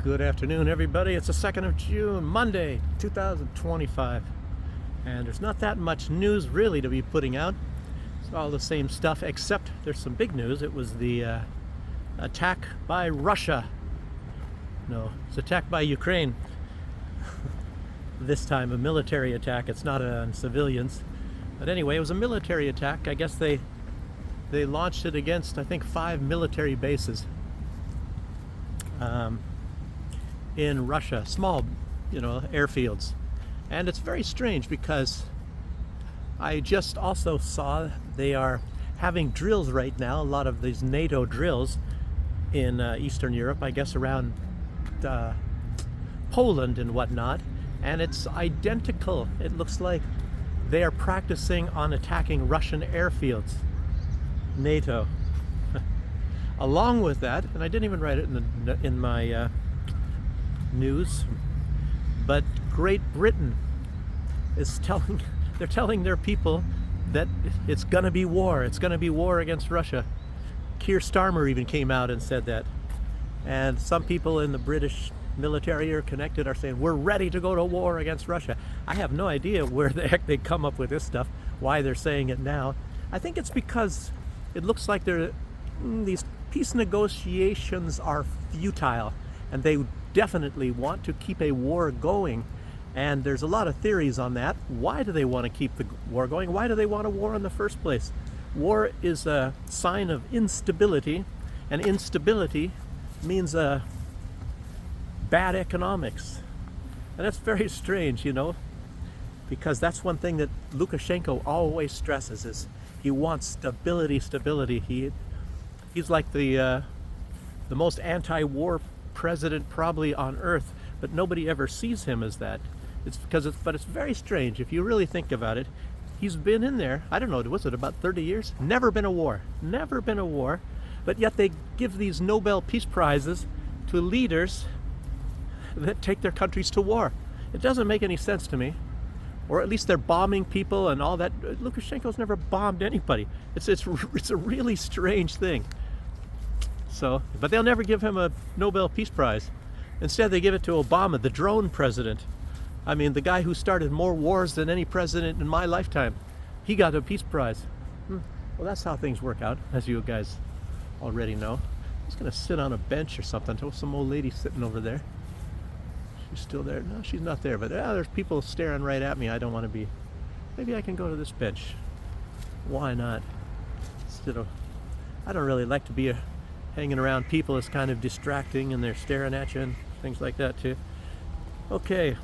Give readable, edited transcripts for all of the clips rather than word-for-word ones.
Good afternoon, everybody. It's the 2nd of June, Monday, 2025. And there's not that much news really to be putting out. It's all the same stuff, except there's some big news. It was the attack by Russia. No, it's attack by Ukraine. This time a military attack. It's not on civilians. But anyway, it was a military attack. I guess they launched it against, I think, 5 military bases. In Russia, small, airfields. And it's very strange because I just also saw they are having drills right now, a lot of these NATO drills in Eastern Europe, I guess around Poland and whatnot, and it's identical. It looks like they are practicing on attacking Russian airfields. NATO. Along with that, and I didn't even write it in my news, but Great Britain is telling their people that it's going to be war. It's going to be war against Russia. Keir Starmer even came out and said that. And some people in the British military are connected are saying, we're ready to go to war against Russia. I have no idea where the heck they come up with this stuff, why they're saying it now. I think it's because it looks like these peace negotiations are futile, and they definitely want to keep a war going. And there's a lot of theories on that. Why do they want to keep the war going? Why do they want a war in the first place? War is a sign of instability, and instability means bad economics. And that's very strange, because that's one thing that Lukashenko always stresses is he wants stability. He's like the most anti-war president probably on earth, but nobody ever sees him as that. But it's very strange if you really think about it. He's been in there, I don't know, was it about 30 years? Never been a war, but yet they give these Nobel Peace Prizes to leaders that take their countries to war. It doesn't make any sense to me. Or at least they're bombing people and all that. Lukashenko's never bombed anybody. It's a really strange thing. But they'll never give him a Nobel Peace Prize. Instead, they give it to Obama, the drone president. I mean, the guy who started more wars than any president in my lifetime. He got a Peace Prize. Well, that's how things work out, as you guys already know. I'm just going to sit on a bench or something. There's some old lady sitting over there. She's still there. No, she's not there, but there's people staring right at me. I don't want to be. Maybe I can go to this bench. Why not? I don't really like to be hanging around people. It's kind of distracting, and they're staring at you and things like that too. Okay,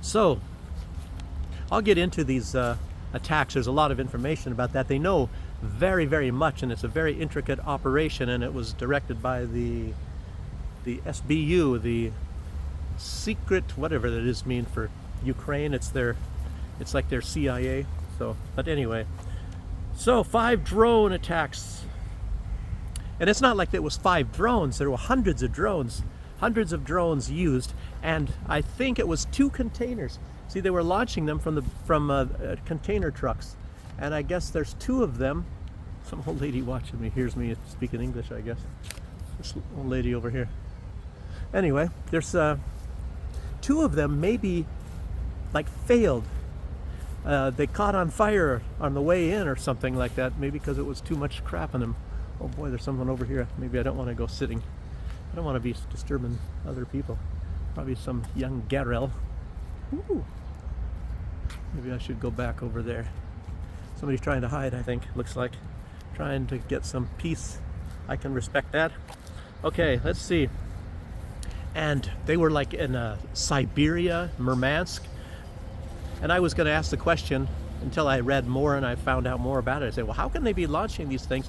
so I'll get into these attacks. There's a lot of information about that. They know very, very much, and it's a very intricate operation, and it was directed by the SBU, the secret, whatever that is mean for Ukraine. It's like their CIA. But anyway, 5 drone attacks. And it's not like there was 5 drones. There were hundreds of drones used, and I think it was 2 containers. See, they were launching them from container trucks, and I guess there's 2 of them. Some old lady watching me hears me speaking English, I guess. This old lady over here. Anyway, there's 2 of them maybe failed. They caught on fire on the way in or something like that, maybe because it was too much crap in them. Oh boy, there's someone over here. Maybe I don't want to go sitting. I don't want to be disturbing other people. Probably some young Garel. Ooh. Maybe I should go back over there. Somebody's trying to hide, I think, looks like. Trying to get some peace. I can respect that. Okay, let's see. And they were in Siberia, Murmansk. And I was going to ask the question until I read more and I found out more about it. I said, well, how can they be launching these things,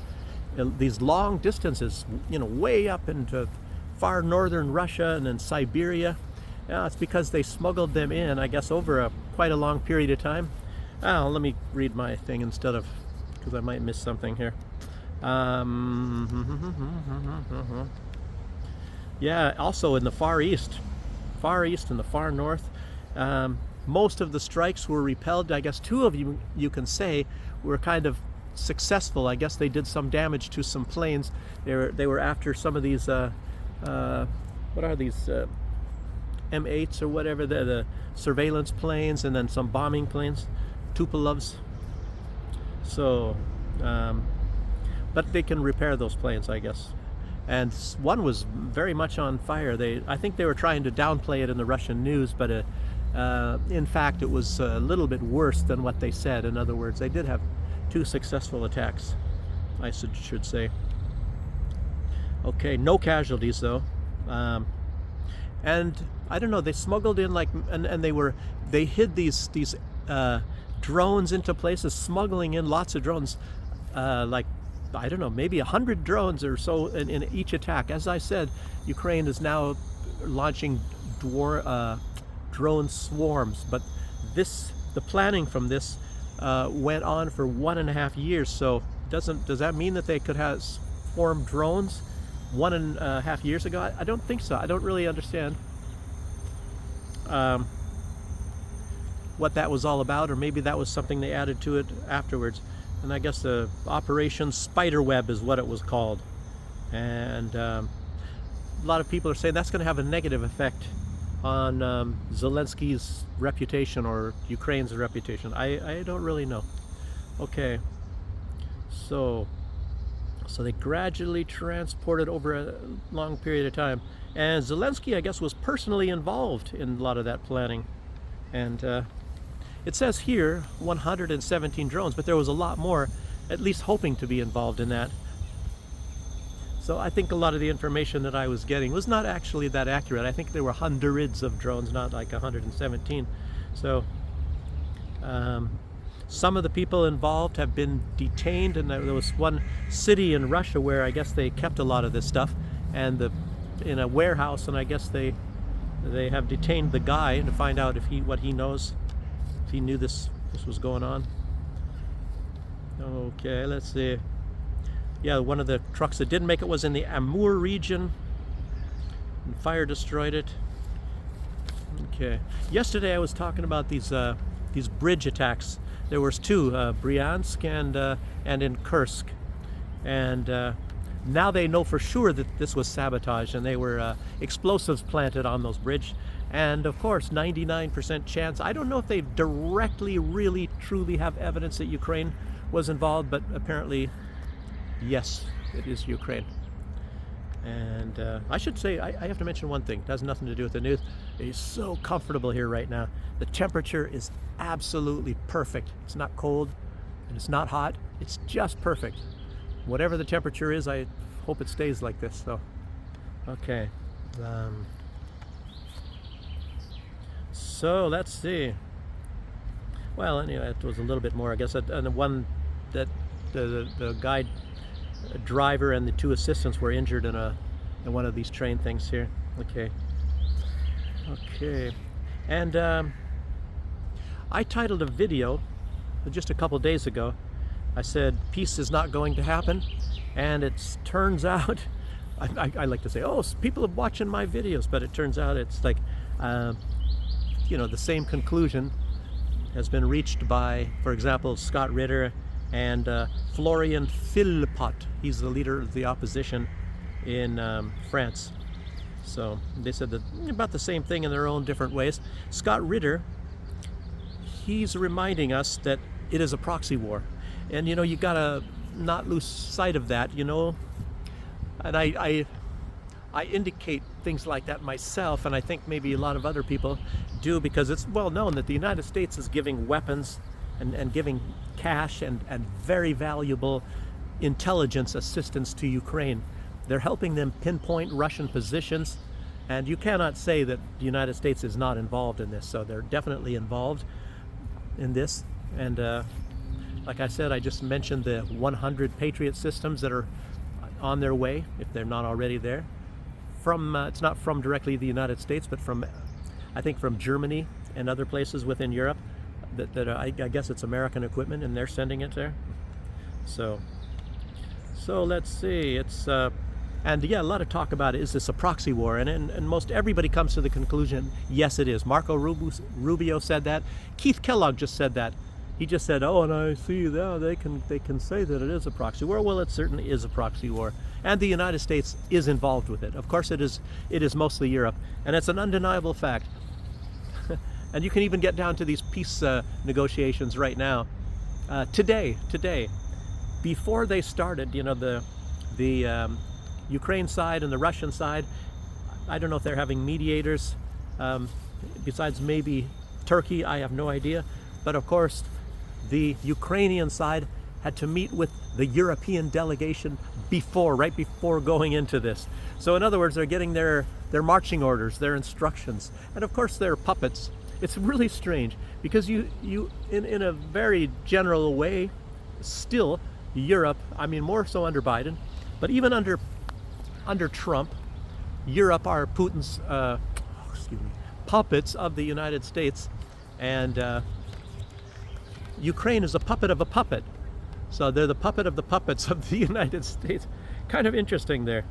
these long distances, way up into far northern Russia and then Siberia? Yeah, it's because they smuggled them in, I guess, over quite a long period of time. Oh, let me read my thing because I might miss something here. Yeah, also in the Far East and the far north, most of the strikes were repelled. I guess 2 of you can say were kind of successful. I guess they did some damage to some planes. They were after some of these what are these M8s or whatever, the surveillance planes, and then some bombing planes, Tupolovs. So, but they can repair those planes, I guess. And one was very much on fire. I think they were trying to downplay it in the Russian news, but in fact it was a little bit worse than what they said. In other words, they did have 2 successful attacks, I should say. Okay, no casualties though. And I don't know, they smuggled in and they hid these drones into places, smuggling in lots of drones, like, I don't know, maybe 100 drones or so in each attack. As I said, Ukraine is now launching drone swarms, but the planning from this went on for 1.5 years. So does that mean that they could have formed drones 1.5 years ago? I don't think so. I don't really understand what that was all about, or maybe that was something they added to it afterwards. And I guess the Operation Spiderweb is what it was called. And a lot of people are saying that's going to have a negative effect on Zelensky's reputation, or Ukraine's reputation. I don't really know. Okay, so they gradually transported over a long period of time. And Zelensky, I guess, was personally involved in a lot of that planning. And it says here 117 drones, but there was a lot more, at least hoping to be involved in that. So I think a lot of the information that I was getting was not actually that accurate. I think there were hundreds of drones, not like 117. So some of the people involved have been detained, and there was one city in Russia where I guess they kept a lot of this stuff, and in a warehouse, and I guess they have detained the guy to find out what he knows, if he knew this was going on. Okay, let's see. Yeah, one of the trucks that didn't make it was in the Amur region, and fire destroyed it. Okay, yesterday I was talking about these bridge attacks. There was 2, Bryansk and in Kursk, and now they know for sure that this was sabotage, and they were explosives planted on those bridges. And of course, 99% chance. I don't know if they directly, really, truly have evidence that Ukraine was involved, but apparently, yes, it is Ukraine. And I should say, I have to mention one thing. It has nothing to do with the news. It is so comfortable here right now. The temperature is absolutely perfect. It's not cold and it's not hot. It's just perfect. Whatever the temperature is, I hope it stays like this. So, okay. So let's see. Well, anyway, it was a little bit more, I guess. And the one that the guide driver and the 2 assistants were injured in one of these train things here. Okay. And I titled a video just a couple days ago. I said peace is not going to happen, and it turns out, I like to say, oh, people are watching my videos, but it turns out it's like the same conclusion has been reached by, for example, Scott Ritter and Florian Philpott. He's the leader of the opposition in France. So they said that about the same thing in their own different ways. Scott Ritter, he's reminding us that it is a proxy war. And you gotta not lose sight of that, and I indicate things like that myself, and I think maybe a lot of other people do, because it's well known that the United States is giving weapons and giving cash and very valuable intelligence assistance to Ukraine. They're helping them pinpoint Russian positions, and you cannot say that the United States is not involved in this. So they're definitely involved in this. And like I said, I just mentioned the 100 Patriot systems that are on their way, if they're not already there. It's not from directly the United States, but I think from Germany and other places within Europe. I guess it's American equipment, and they're sending it there. So let's see. It's and yeah, a lot of talk about it. Is this a proxy war? And most everybody comes to the conclusion, yes, it is. Marco Rubio said that. Keith Kellogg just said that He just said, "Oh, and I see now they can say that it is a proxy war." Well, it certainly is a proxy war, and the United States is involved with it. Of course, it is. It is mostly Europe, and it's an undeniable fact. And you can even get down to these peace negotiations right now. Today, before they started, you know, the Ukraine side and the Russian side. I don't know if they're having mediators, besides maybe Turkey. I have no idea. But of course, the Ukrainian side had to meet with the European delegation right before going into this. So in other words, they're getting their marching orders, their instructions, and of course they're puppets. It's really strange because you in a very general way, still Europe, I mean more so under Biden, but even under Trump, Europe are Putin's puppets of the United States, and Ukraine is a puppet of a puppet. So they're the puppet of the puppets of the United States. Kind of interesting there.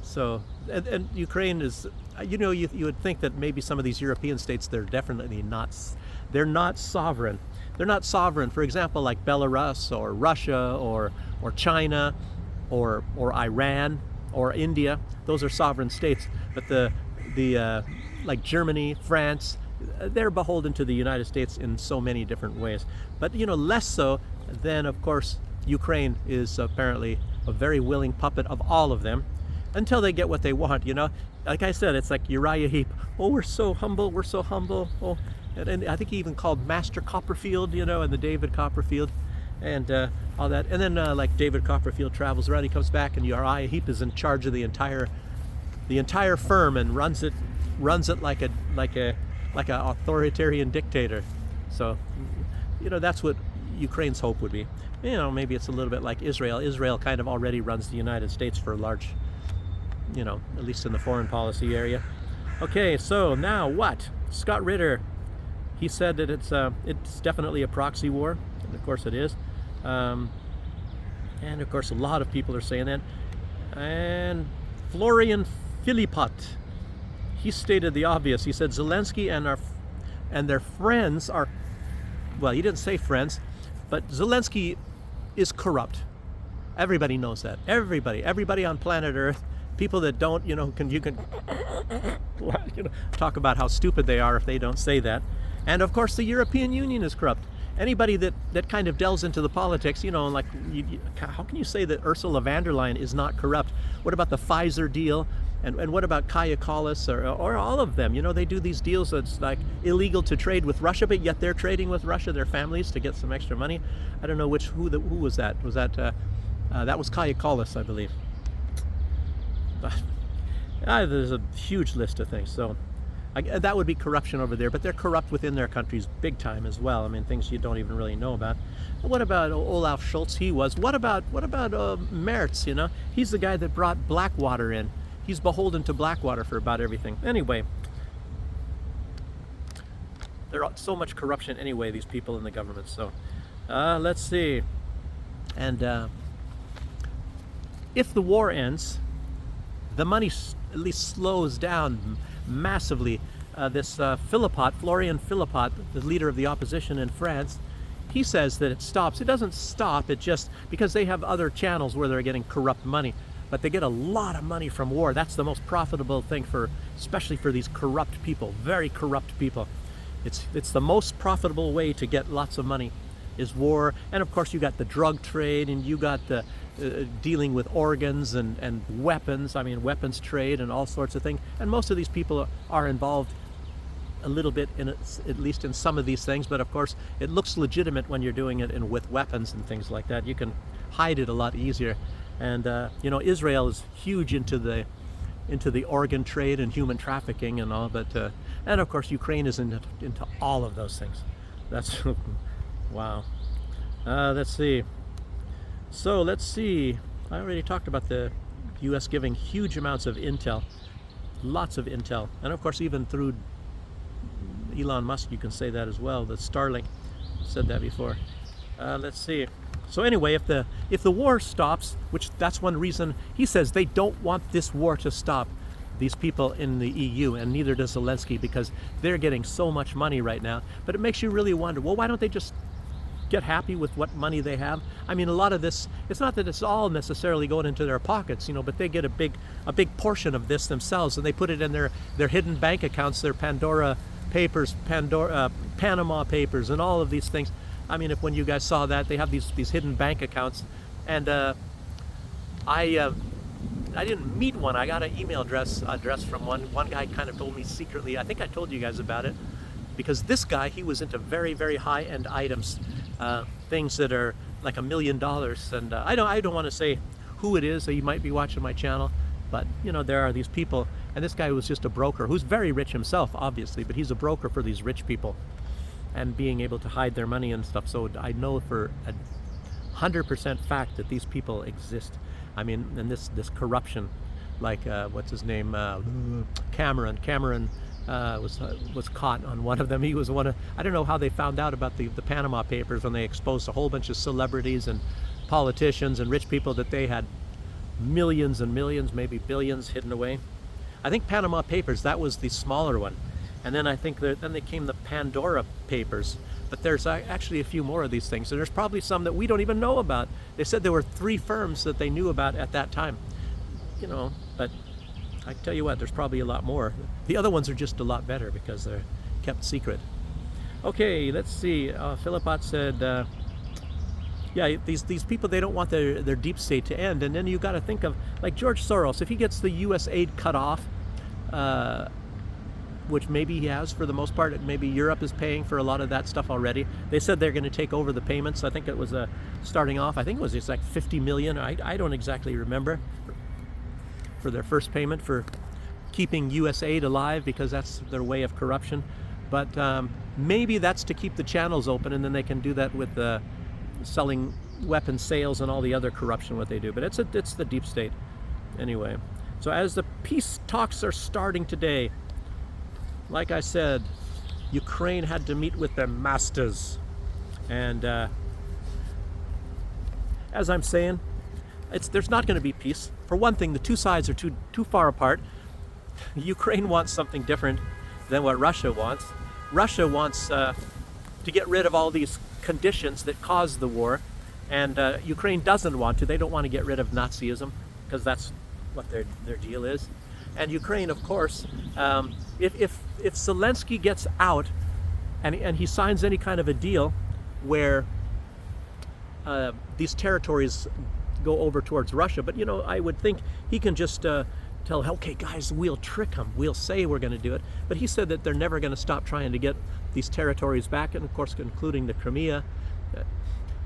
So, and Ukraine is, you know, you would think that maybe some of these European states, they're definitely not, they're not sovereign. They're not sovereign, for example, like Belarus or Russia or China or Iran or India. Those are sovereign states. But the like Germany, France, they're beholden to the United States in so many different ways. But, you know, less so than, of course, Ukraine is apparently a very willing puppet of all of them until they get what they want, you know. Like I said, it's like Uriah Heep. Oh, we're so humble, we're so humble. Oh, and I think he even called Master Copperfield, you know, and the David Copperfield and all that. And then like David Copperfield travels around, he comes back and Uriah Heep is in charge of the entire firm and runs it like a authoritarian dictator. So, you know, that's what Ukraine's hope would be. You know, maybe it's a little bit like Israel. Israel kind of already runs the United States for a large, you know, at least in the foreign policy area. Okay, so now what? Scott Ritter, he said that it's definitely a proxy war, and of course it is. And of course a lot of people are saying that. And Florian Philippot, he stated the obvious. He said Zelensky and their friends are, well, he didn't say friends, but Zelensky is corrupt. Everybody knows that. Everybody on planet Earth, people that don't, you know, you can talk about how stupid they are if they don't say that. And of course the European Union is corrupt. Anybody that kind of delves into the politics, you know, like, how can you say that Ursula von der Leyen is not corrupt? What about the Pfizer deal? And what about Kaja Kallas or all of them? You know, they do these deals that's like illegal to trade with Russia, but yet they're trading with Russia, their families, to get some extra money. I don't know who was that? Was that that was Kaja Kallas, I believe. There's a huge list of things. So that would be corruption over there, but they're corrupt within their countries big time as well. I mean, things you don't even really know about. What about Olaf Scholz? What about Merz? You know, he's the guy that brought Blackwater in. He's beholden to Blackwater for about everything. Anyway, there's so much corruption anyway, these people in the government. So let's see. And if the war ends, the money at least slows down massively. This Florian Philippot, the leader of the opposition in France, he says that it stops. It doesn't stop, it just, because they have other channels where they're getting corrupt money. But they get a lot of money from war. That's the most profitable thing especially for these corrupt people, very corrupt people. It's the most profitable way to get lots of money is war. And of course you got the drug trade, and you got the dealing with organs and weapons. I mean, weapons trade and all sorts of things. And most of these people are involved a little bit in it, at least in some of these things. But of course it looks legitimate when you're doing it with weapons and things like that. You can hide it a lot easier. And you know, Israel is huge into the organ trade and human trafficking and all, but and of course Ukraine is into all of those things. That's wow. Let's see. So let's see. I already talked about the U.S. giving huge amounts of intel, lots of intel, and of course even through Elon Musk, you can say that as well. The Starlink said that before. Let's see. So anyway, if the war stops, which that's one reason he says they don't want this war to stop, these people in the EU, and neither does Zelensky, because they're getting so much money right now. But it makes you really wonder, well, why don't they just get happy with what money they have. I mean, a lot of this, it's not that it's all necessarily going into their pockets, you know, but they get a big portion of this themselves, and they put it in their hidden bank accounts, their Pandora papers, Panama papers, and all of these things. I mean, when you guys saw that, they have these hidden bank accounts, and I didn't meet one. I got an email address from one guy. Kind of told me secretly. I think I told you guys about it, because this guy, he was into very, very high-end items, things that are like $1 million. And I don't want to say who it is. You might be watching my channel, but you know, there are these people, and this guy was just a broker who's very rich himself, obviously, but he's a broker for these rich people, and being able to hide their money and stuff. So I know for 100% fact that these people exist. I mean, and this corruption, like what's his name, Cameron was caught on one of them. He was one of, I don't know how they found out about the Panama Papers when they exposed a whole bunch of celebrities and politicians and rich people that they had millions and millions, maybe billions hidden away. I think Panama Papers, that was the smaller one. And then I think then they came the Pandora Papers. But there's actually a few more of these things, and there's probably some that we don't even know about. They said there were 3 firms that they knew about at that time, you know, but I tell you what, there's probably a lot more. The other ones are just a lot better because they're kept secret. Okay, let's see. Philipot said, yeah, these people, they don't want their deep state to end. And then you got to think of, like George Soros, if he gets the U.S. aid cut off, which maybe he has for the most part. Maybe Europe is paying for a lot of that stuff already. They said they're going to take over the payments. I think it was starting off, I think it was just like 50 million. I don't exactly remember, for their first payment for keeping US aid alive, because that's their way of corruption. But maybe that's to keep the channels open, and then they can do that with selling weapon sales and all the other corruption what they do. But it's the deep state anyway. So as the peace talks are starting today, like I said, Ukraine had to meet with their masters. And as I'm saying, there's not going to be peace. For one thing, the two sides are too far apart. Ukraine wants something different than what Russia wants. Russia wants to get rid of all these conditions that caused the war. And Ukraine doesn't want to. They don't want to get rid of Nazism, because that's what their deal is. And Ukraine, of course, if Zelensky gets out and he signs any kind of a deal where these territories go over towards Russia, but you know, I would think he can just tell, okay guys, we'll trick them, we'll say we're going to do it. But he said that they're never going to stop trying to get these territories back, and of course including the Crimea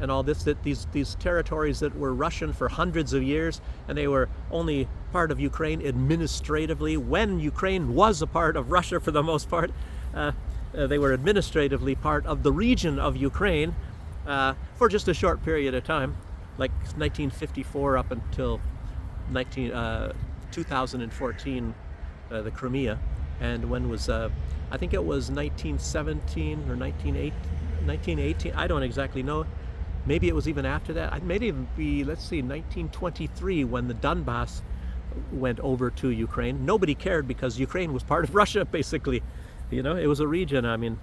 and all this, that these territories that were Russian for hundreds of years, and they were only part of Ukraine administratively when Ukraine was a part of Russia for the most part. They were administratively part of the region of Ukraine for just a short period of time, like 1954 up until 2014, the Crimea. And when was, I think it was 1917 or 1918, I don't exactly know. Maybe it was even after that. It may even be, let's see, 1923, when the Donbass went over to Ukraine. Nobody cared because Ukraine was part of Russia, basically. You know, it was a region. I mean,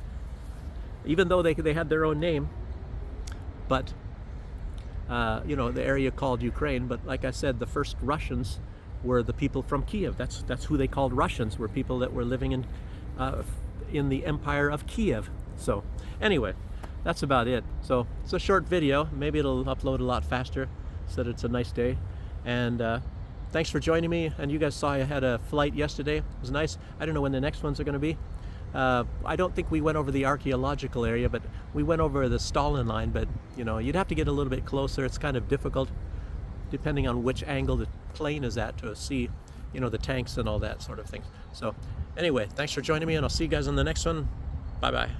even though they had their own name, but you know, the area called Ukraine. But like I said, the first Russians were the people from Kiev. That's who they called Russians, were people that were living in the empire of Kiev. So anyway, that's about it. So it's a short video. Maybe it'll upload a lot faster. Said it's a nice day. And thanks for joining me. And you guys saw I had a flight yesterday. It was nice. I don't know when the next ones are going to be. I don't think we went over the archaeological area, but we went over the Stalin line. But you know, you'd have to get a little bit closer. It's kind of difficult, depending on which angle the plane is at, to see, you know, the tanks and all that sort of thing. So anyway, thanks for joining me, and I'll see you guys on the next one. Bye bye.